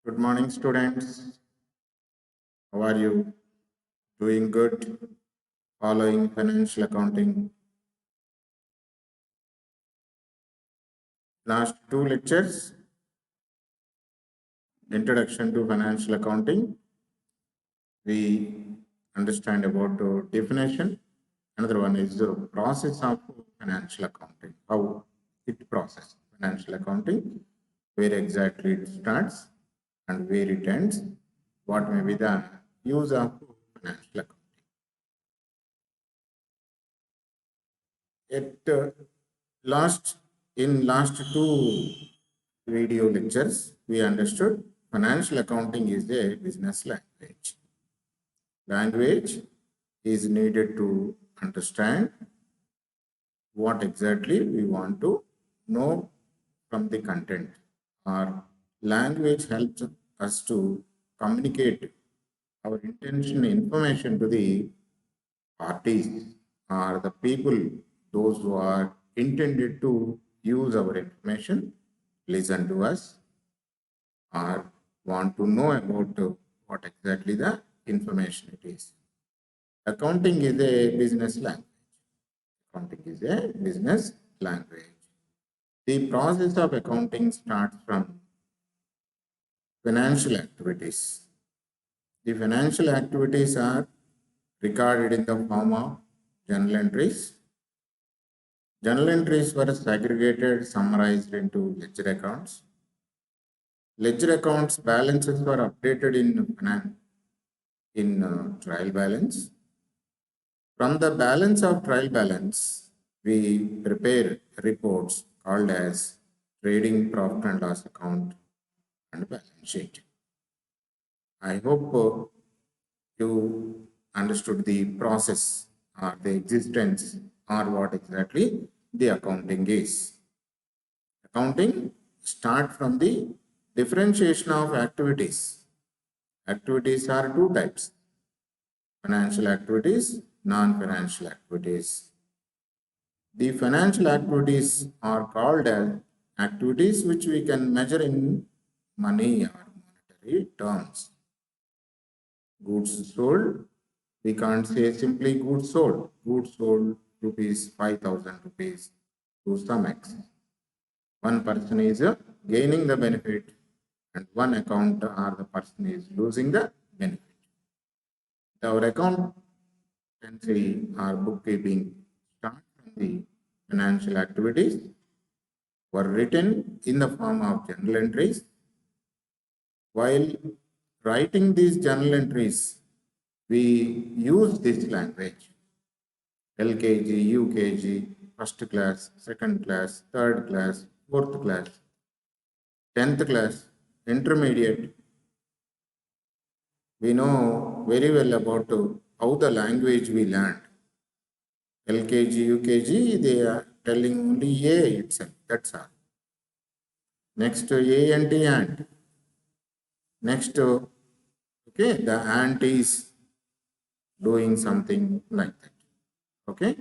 Good morning, students. How are you? Doing good? Following financial accounting? Last two lectures, Introduction to Financial Accounting. We understand about the definition. Another one is the process of financial accounting, how it process financial accounting, where exactly it starts and where it ends, what may be the use of financial accounting. At last in last two video lectures, we understood financial accounting is a business language. Language is needed to understand what exactly we want to know from the content. Our language helps us to communicate our intention information to the parties or the people, those who are intended to use our information, listen to us, or want to know about what exactly the information it is. Accounting is a business language. Accounting is a business language. The process of accounting starts from financial activities. The financial activities are recorded in the form of journal entries. Journal entries were segregated, summarized into ledger accounts. Ledger accounts balances were updated in trial balance. From the balance of trial balance, we prepare reports called as trading profit and loss account and balance sheet. I hope you understood the process or the existence or what exactly the accounting is. Accounting start from the differentiation of activities. Activities are two types: financial activities, non-financial activities. The financial activities are called as activities which we can measure in money or monetary terms. Goods sold, we can't say simply goods sold. Goods sold rupees 5,000 rupees to some extent. One person is gaining the benefit and one account or the person is losing the benefit. Our accountancy or bookkeeping start from the financial activities were written in the form of journal entries. While writing these journal entries, we use this language: LKG, UKG, first class, second class, third class, fourth class, 10th class, intermediate. We know very well about how the language we learned. LKG, UKG, they are telling only A itself, that's all. Next, A and T ant. Next, okay, the ant is doing something like that. Okay,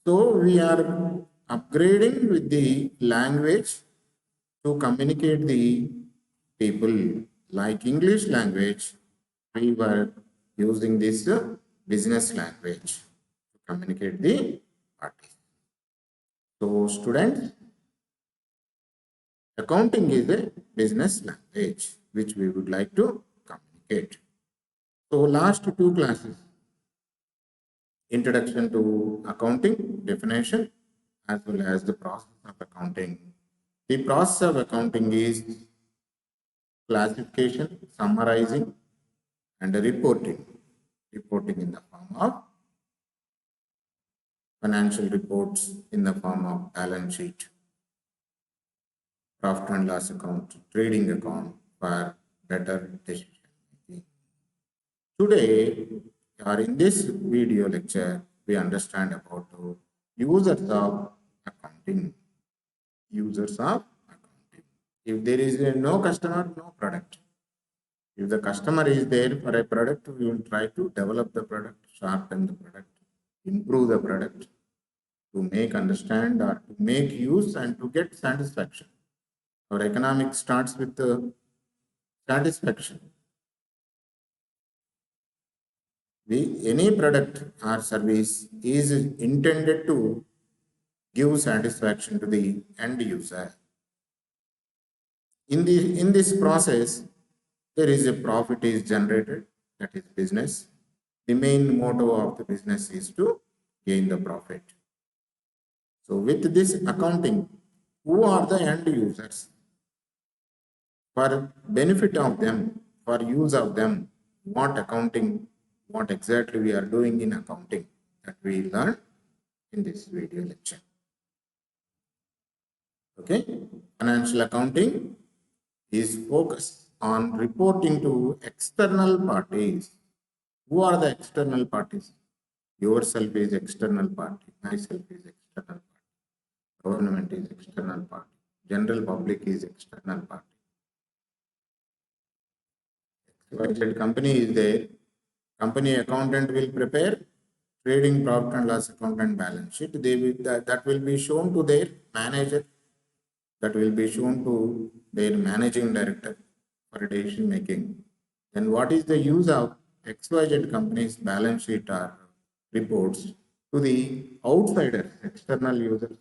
so we are upgrading with the language to communicate the people. Like English language, we were using this business language to communicate the parties. So students, accounting is a business language which we would like to communicate. So last two classes, introduction to accounting, definition, as well as the process of accounting. The process of accounting is classification, summarizing, and reporting. Reporting in the form of financial reports in the form of balance sheet, profit and loss account, trading account for better decision making. Today, or in this video lecture, we understand about the users of accounting. Users of accounting. If there is no customer, no product. If the customer is there for a product, we will try to develop the product, sharpen the product, improve the product, to make understand or to make use and to get satisfaction. Our economics starts with satisfaction. Any product or service is intended to give satisfaction to the end user. In this process, there is a profit is generated, that is business. The main motto of the business is to gain the profit. So with this accounting, who are the end users? For benefit of them, for use of them, what accounting, what exactly we are doing in accounting, that we learn in this video lecture. Okay, financial accounting is focused on reporting to external parties. Who are the external parties? Yourself is external party, myself is external party, government is external party, general public is external party. XYZ company is there, company accountant will prepare trading profit and loss account and balance sheet. That will be shown to their manager, that will be shown to their managing director for decision making. Then what is the use of XYZ company's balance sheet or reports to the outsiders, external users?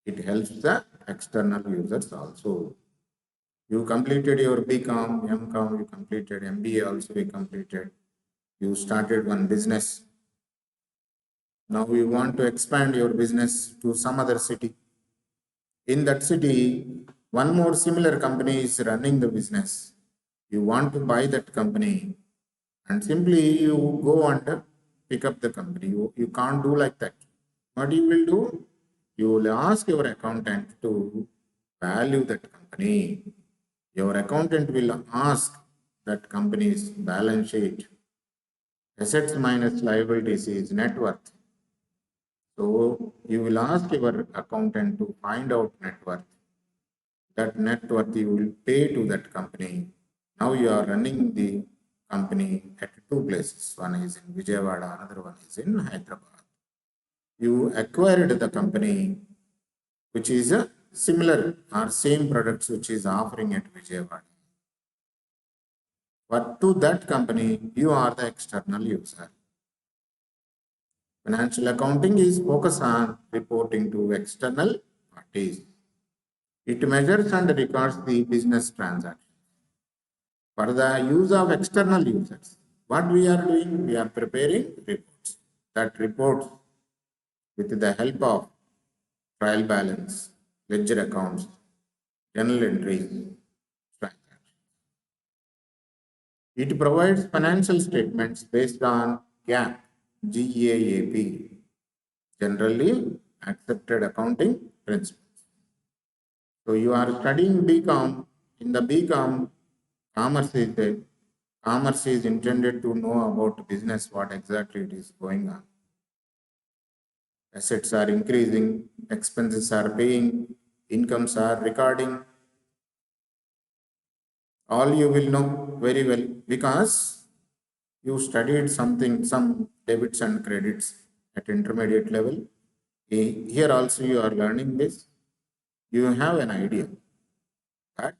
It helps the external users also. You completed your BCom, MCom, you completed MBA also, you completed. You started one business. Now you want to expand your business to some other city. In that city, one more similar company is running the business. You want to buy that company and simply you go and pick up the company. You can't do like that. What you will do? You will ask your accountant to value that company. Your accountant will ask that company's balance sheet. Assets minus liabilities is net worth. So you will ask your accountant to find out net worth. That net worth you will pay to that company. Now you are running the company at two places. One is in Vijayawada, another one is in Hyderabad. You acquired the company which is a similar or same products which is offering at Vijayawada. But to that company, you are the external user. Financial accounting is focused on reporting to external parties. It measures and records the business transactions. For the use of external users, what we are doing? We are preparing reports. That reports with the help of trial balance, ledger accounts, journal entries, transactions. It provides financial statements based on GAAP, generally accepted accounting principles. So you are studying BCom. In the BCom, commerce is intended to know about business, what exactly it is going on. Assets are increasing, expenses are paying, incomes are recording. All you will know very well because you studied something, some debits and credits at intermediate level. Here also you are learning this. You have an idea. But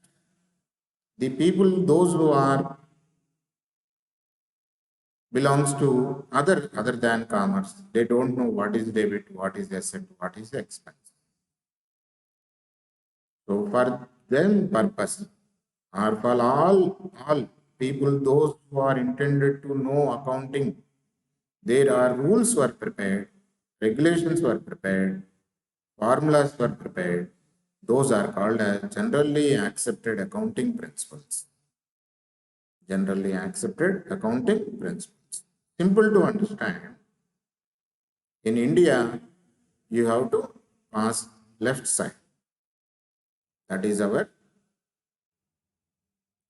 the people, those who are belongs to other than commerce, they don't know what is debit, what is asset, what is expense. So for them purpose, or for all people, those who are intended to know accounting, there are rules were prepared, regulations were prepared, formulas were prepared. Those are called as generally accepted accounting principles. Generally accepted accounting principles. Simple to understand. In India, you have to pass left side. That is our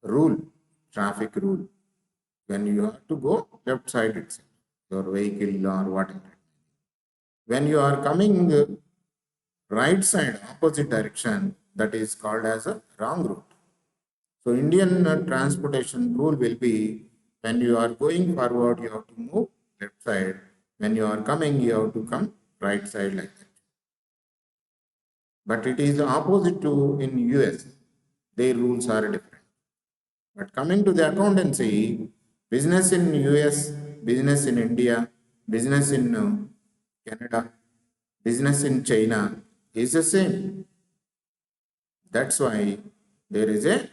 rule, traffic rule. When you have to go left side itself, your vehicle or whatever. When you are coming the right side, opposite direction, that is called as a wrong route. So Indian transportation rule will be when you are going forward, you have to move left side. When you are coming, you have to come right side like that. But it is opposite to in US. Their rules are different. But coming to the accountancy, business in US, business in India, business in Canada, business in China is the same. That's why there is a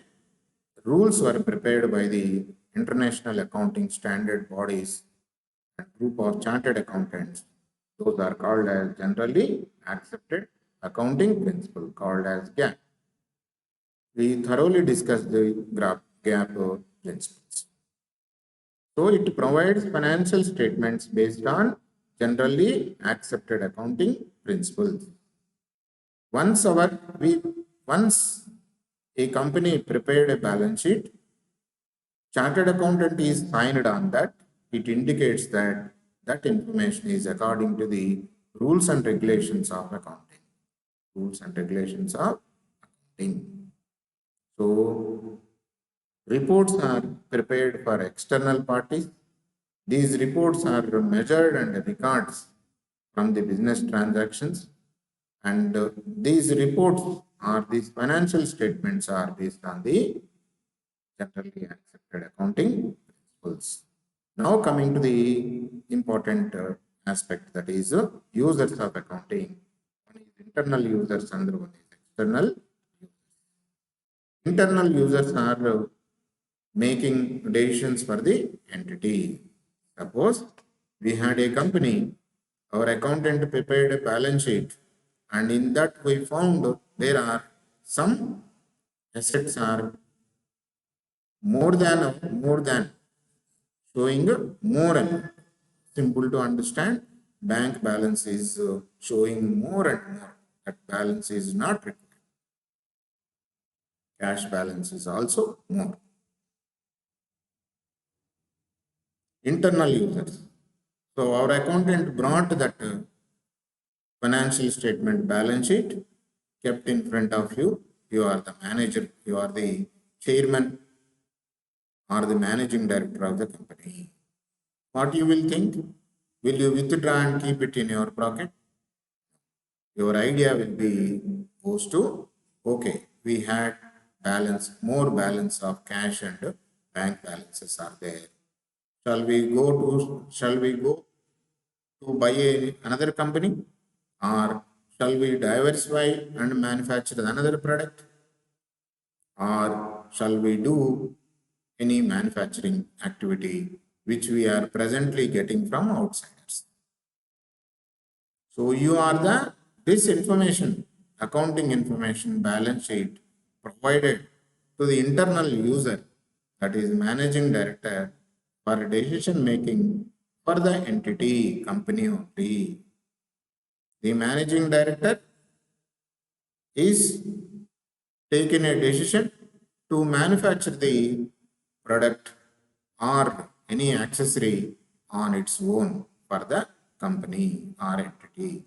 rules were prepared by the international accounting standard bodies and group of chartered accountants. Those are called as generally accepted accounting principle called as GAAP. We thoroughly discussed the GAAP principles. So it provides financial statements based on generally accepted accounting principles. Once once a company prepared a balance sheet, chartered accountant is signed on that. It indicates that that information is according to the rules and regulations of accounting. Rules and regulations of accounting. So reports are prepared for external parties. These reports are measured and records from the business transactions. And these reports or these financial statements are based on the generally accepted accounting principles. Now coming to the important aspect, that is users of accounting. One is internal users and one is external. Internal users are making decisions for the entity. Suppose we had a company, our accountant prepared a balance sheet, and in that we found there are some assets are more than showing more and simple to understand. Bank balance is showing more and more. That balance is not required. Cash balance is also more. Internal users. So our accountant brought that financial statement balance sheet, kept in front of you. You are the manager, you are the chairman or the managing director of the company. What you will think? Will you withdraw and keep it in your pocket? Your idea will be goes to, okay, we had more balance of cash and bank balances are there. Shall we go to buy another company, or shall we diversify and manufacture another product, or shall we do any manufacturing activity which we are presently getting from outsiders? So you are this information, accounting information, balance sheet provided to the internal user, that is managing director, for decision making for the entity company only. The managing director is taking a decision to manufacture the product or any accessory on its own for the company or entity.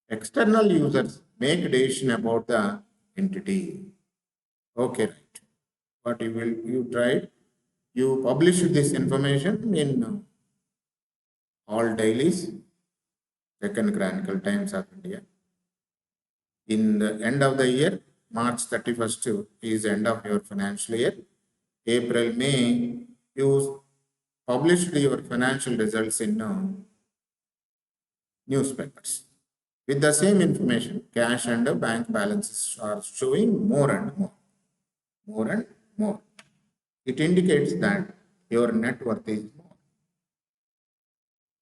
External users make decision about the entity. Okay, right. What you tried? You publish this information in all dailies, Deccan Chronicle, Times of India. In the end of the year, March 31st is end of your financial year. April, May, you published your financial results in newspapers. With the same information, cash and bank balances are showing more and more. More and more. It indicates that your net worth is more.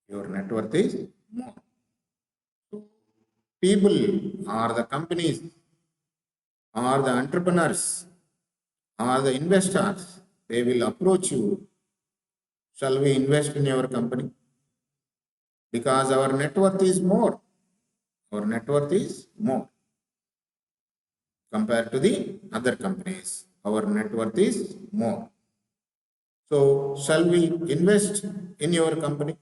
Your net worth is more. So people or the companies or the entrepreneurs or the investors, they will approach you. Shall we invest in your company? Because our net worth is more. Our net worth is more compared to the other companies. Our net worth is more. So, shall we invest in your company?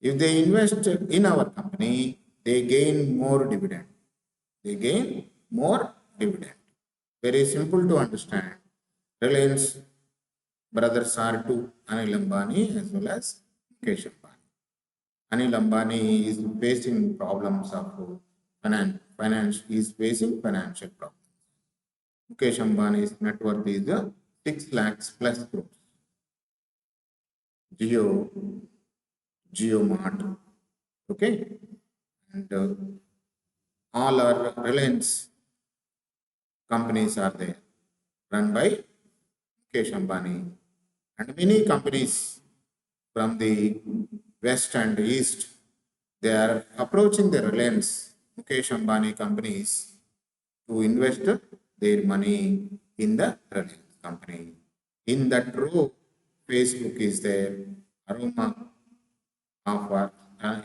If they invest in our company, they gain more dividend. They gain more dividend. Very simple to understand. Reliance brothers are two, Anil Ambani as well as Mukesh Ambani. Anil Ambani is facing problems of finance. Is facing financial problems. Mukesh Ambani's net worth is 6 lakhs plus crores. Geo Mart, okay, and all our Reliance companies are there, run by Mukesh Ambani, and many companies from the west and east, they are approaching the Reliance Mukesh Ambani companies to invest their money in the Reliance company. In that row, Facebook is there, Aroma of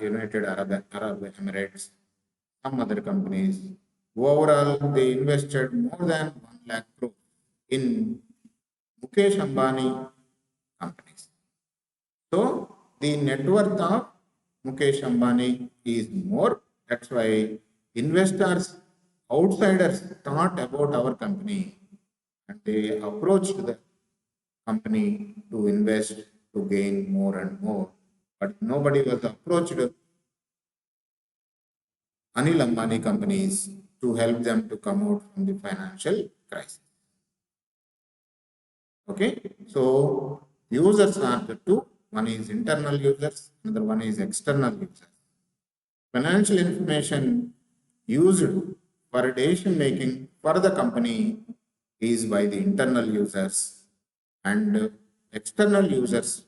United Arab Emirates, some other companies. Overall, they invested more than 1 lakh crore in Mukesh Ambani companies. So, the net worth of Mukesh Ambani is more. That's why investors, outsiders thought about our company and they approached the company to invest to gain more and more. But nobody was approached Anil Ambani companies to help them to come out from the financial crisis. Okay, so users are the two. One is internal users, another one is external users. Financial information used for decision making for the company is by the internal users, and external users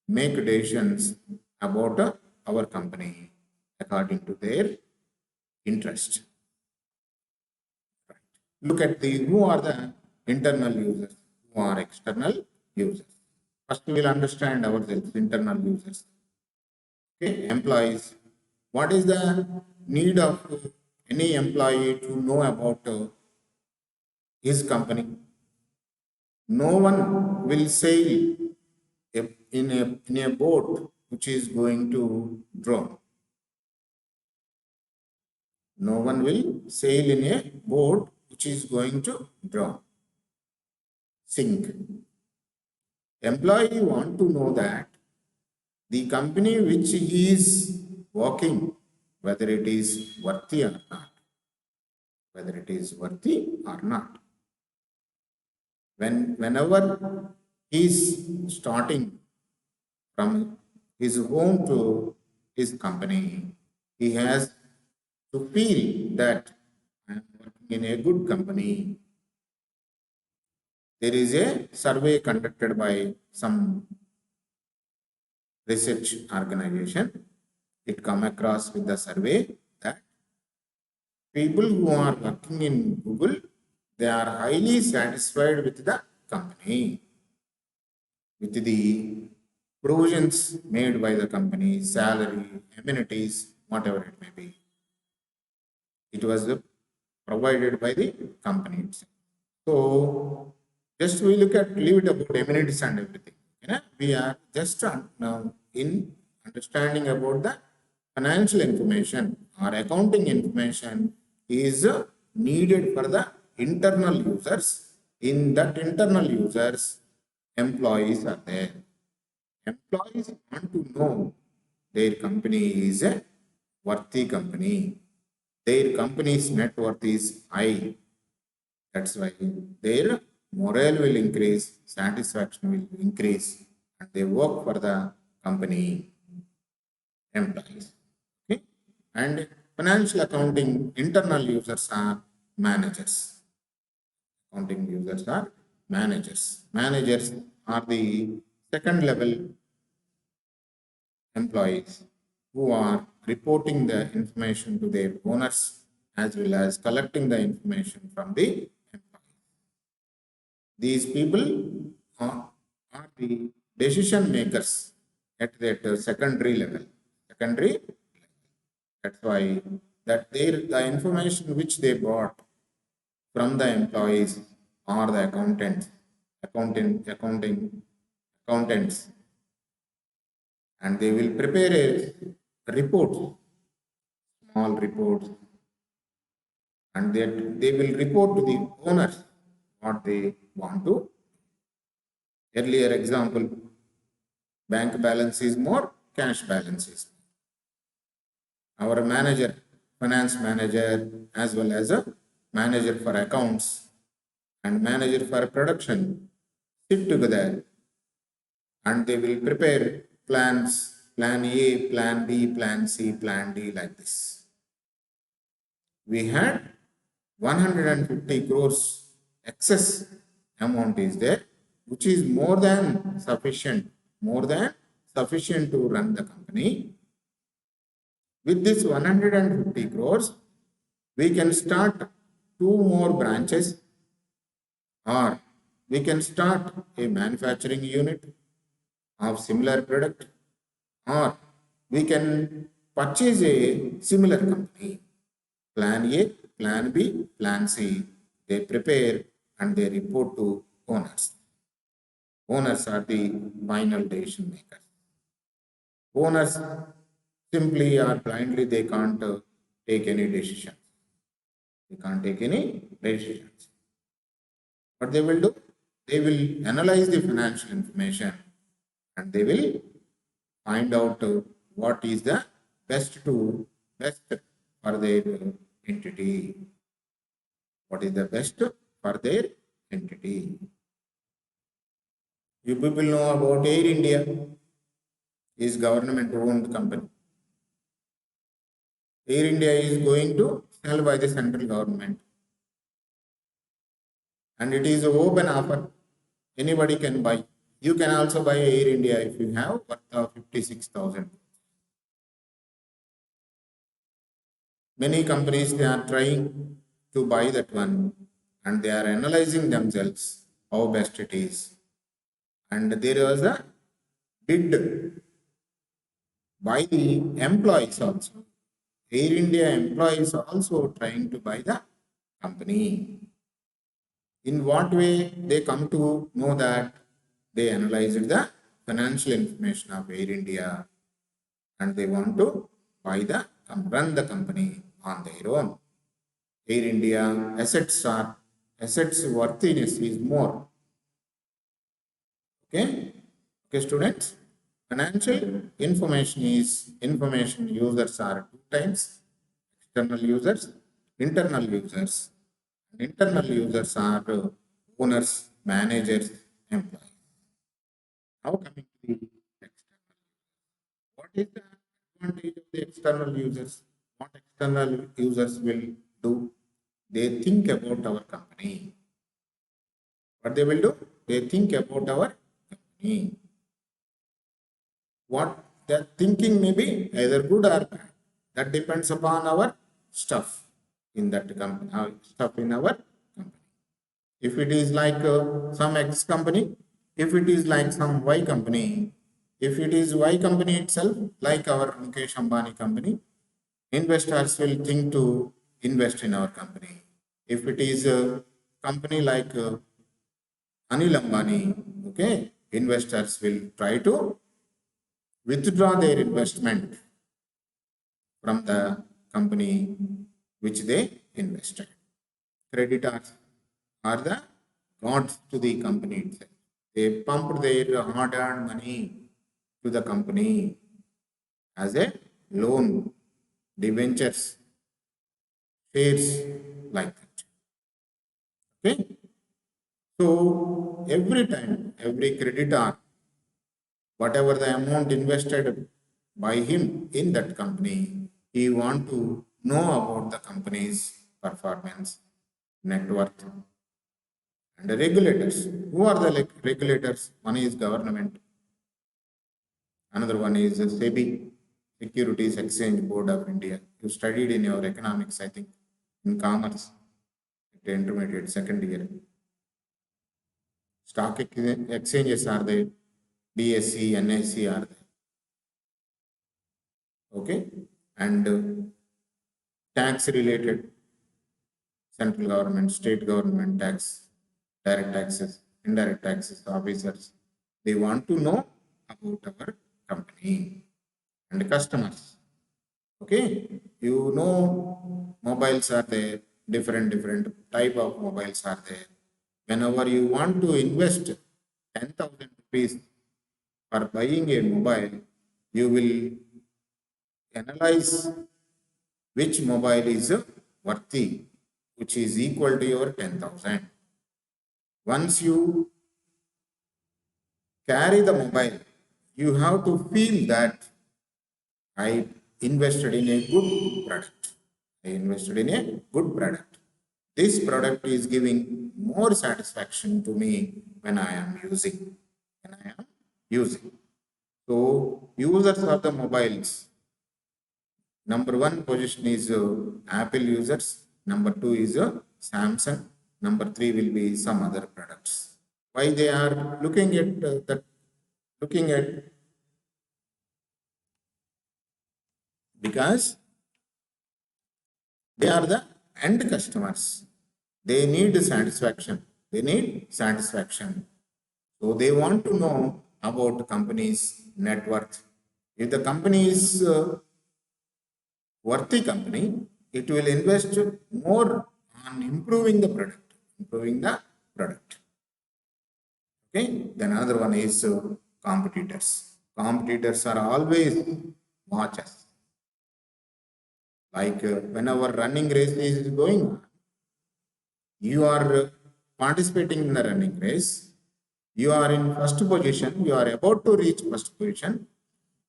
make decisions about our company according to their interest. Look at the who are the internal users, who are external users. First, we will understand ourselves, internal users. Okay, employees. What is the need of any employee to know about his company? No one will sail in a boat which is going to drown. No one will sail in a boat which is going to drown, sink. Employee want to know that the company which he is working, whether it is worthy or not. Whether it is worthy or not. Whenever he is starting from his home to his company, he has to feel that I am working in a good company. There is a survey conducted by some research organization. It come across with the survey that people who are working in Google, they are highly satisfied with the company, with the provisions made by the company, salary, amenities, whatever it may be. It was provided by the company itself. So just we look at leave it about amenities and everything. We are just now in understanding about the financial information or accounting information is needed for the internal users. In that internal users, employees are there. Employees want to know their company is a worthy company. Their company's net worth is high. That's why their morale will increase, satisfaction will increase, and they work for the company employees. Okay? And financial accounting internal users are managers. Accounting users are managers. Managers are the second level employees who are reporting the information to their owners as well as collecting the information from the employees. These people are the decision makers at that secondary level. Secondary, that's why that the information which they bought from the employees or the accountants, and they will prepare a report, small reports, and they will report to the owners what they want to. Earlier example, bank balance is more, cash balance is more. Our manager, finance manager, as well as a manager for accounts, and manager for production sit together and they will prepare plans, plan A, plan B, plan C, plan D, like this. We had 150 crores excess amount is there, which is more than sufficient to run the company. With this 150 crores, we can start two more branches, or we can start a manufacturing unit of similar product, or we can purchase a similar company. Plan A, Plan B, Plan C, they prepare and they report to owners. Owners are the final decision makers. Owners simply or blindly, they can't take any decision. They can't take any decisions. What they will do? They will analyze the financial information and they will find out what is the best for their entity. What is the best for their entity? You people know about Air India is government owned company. Air India is going to sell by the central government. And it is an open offer. Anybody can buy. You can also buy Air India if you have worth of 56,000. Many companies, they are trying to buy that one and they are analyzing themselves how best it is. And there was a bid by the employees also. Air India employees also trying to buy the company. In what way they come to know that? They analyzed the financial information of Air India and they want to run the company on their own. Air India assets worthiness is more. Okay, students. Financial information is information users are two types: external users, internal users. Internal users are owners, managers, employees. Now coming to the external. What is the advantage of the external users? What external users will do? They think about our company. What they will do? They think about our company. What their thinking may be either good or bad. That depends upon our stuff in that company, stuff in our company. If it is like some X company, if it is like some Y company, if it is Y company itself, like our Mukesh Ambani company, investors will think to invest in our company. If it is a company like Anil Ambani, okay, investors will try to withdraw their investment from the company which they invested. Creditors are the gods to the company itself. They pumped their hard-earned money to the company as a loan, debentures, shares, like that. Okay. So every time, every creditor, whatever the amount invested by him in that company, he want to know about the company's performance, net worth, and the regulators. Who are the regulators? One is government, another one is SEBI, Securities Exchange Board of India. You studied in your economics, I think, in commerce, at intermediate second year. Stock exchanges are there, BSE, NSE are there. Okay, and tax related, central government, state government tax, direct taxes, indirect taxes, officers, they want to know about our company and customers. Okay, you know, mobiles are there, different type of mobiles are there. Whenever you want to invest 10,000 rupees for buying a mobile, you will analyze which mobile is worthy, which is equal to your 10,000. Once you carry the mobile, you have to feel that I invested in a good product. I invested in a good product. This product is giving more satisfaction to me when I am using. When I am using. So users of the mobiles, number one position is Apple users. Number two is Samsung. Number three will be some other products. Why they are looking at that? Looking at because they are the end customers. They need satisfaction. They need satisfaction. So they want to know about company's net worth. If the company is worthy company, it will invest more on improving the product. Improving the product. Okay. Then another one is competitors. Competitors are always watchers. Like whenever running race is going on, you are participating in the running race, you are in first position, you are about to reach first position,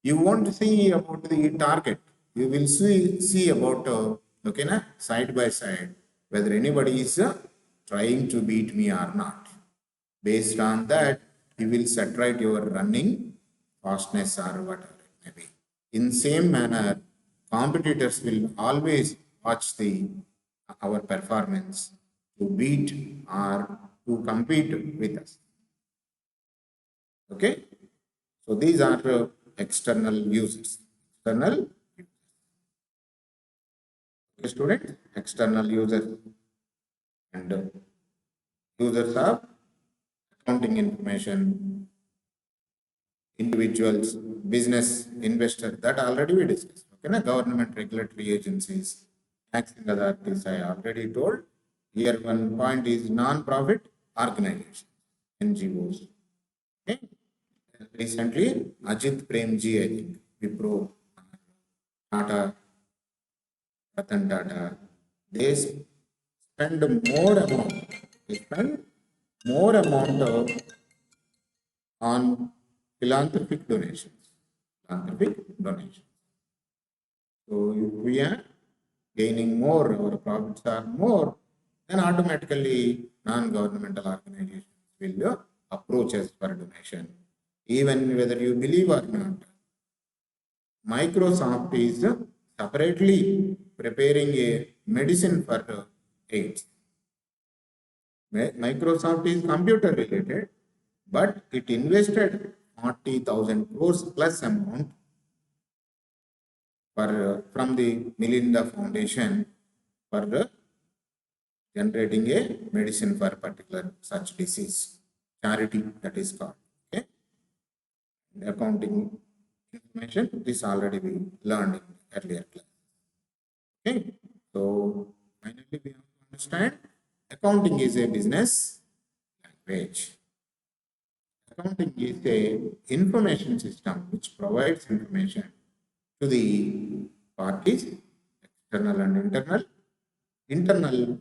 you won't see about the target, you will see about okay na, side by side whether anybody is trying to beat me or not. Based on that, you will set right your running fastness or whatever it may be. In same manner, competitors will always watch the our performance to beat or to compete with us. Okay, so these are external users. External okay, student, external users and users of accounting information, individuals, business, investor, that already we discussed. Okay, na? Government regulatory agencies, taxing authorities, I already told. Here one point is non-profit organization, NGOs. Okay. Recently, Ajit Premji, I think, Wipro, Tata, Ratan Tata, they spend more amount, they spend more amount on philanthropic donations. Philanthropic donations. So if we are gaining more, our profits are more, then automatically non-governmental organizations will approach us for donation. Even whether you believe or not, Microsoft is separately preparing a medicine for AIDS. Microsoft is computer related, but it invested 40,000 crores plus amount for from the Melinda Foundation for generating a medicine for a particular such disease. Charity, that is called. Okay. Accounting information, this already we learned in earlier class. Okay. So finally we have to understand accounting is a business language. Accounting is a information system which provides information to the parties, external and internal. Internal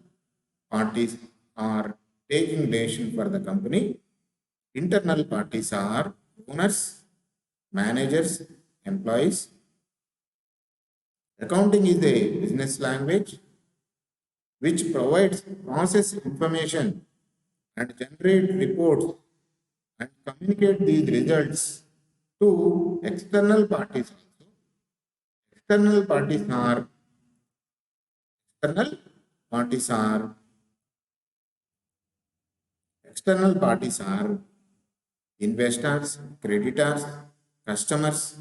parties are taking decision for the company. Internal parties are owners, managers, employees. Accounting is a business language which provides process information and generate reports and communicate these results to external parties also. External parties are external parties are external parties are investors, creditors, customers,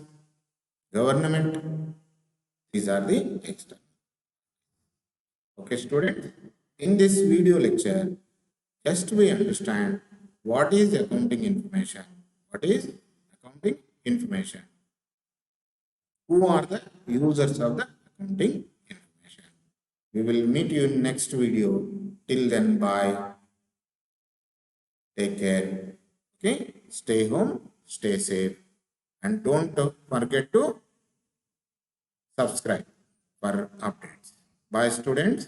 government. These are the external. Okay, students. In this video lecture, just we understand what is accounting information. What is accounting information? Who are the users of the accounting information? We will meet you in next video. Till then, bye. Take care. Okay. Stay home. Stay safe. And don't forget to subscribe for updates. Bye, students.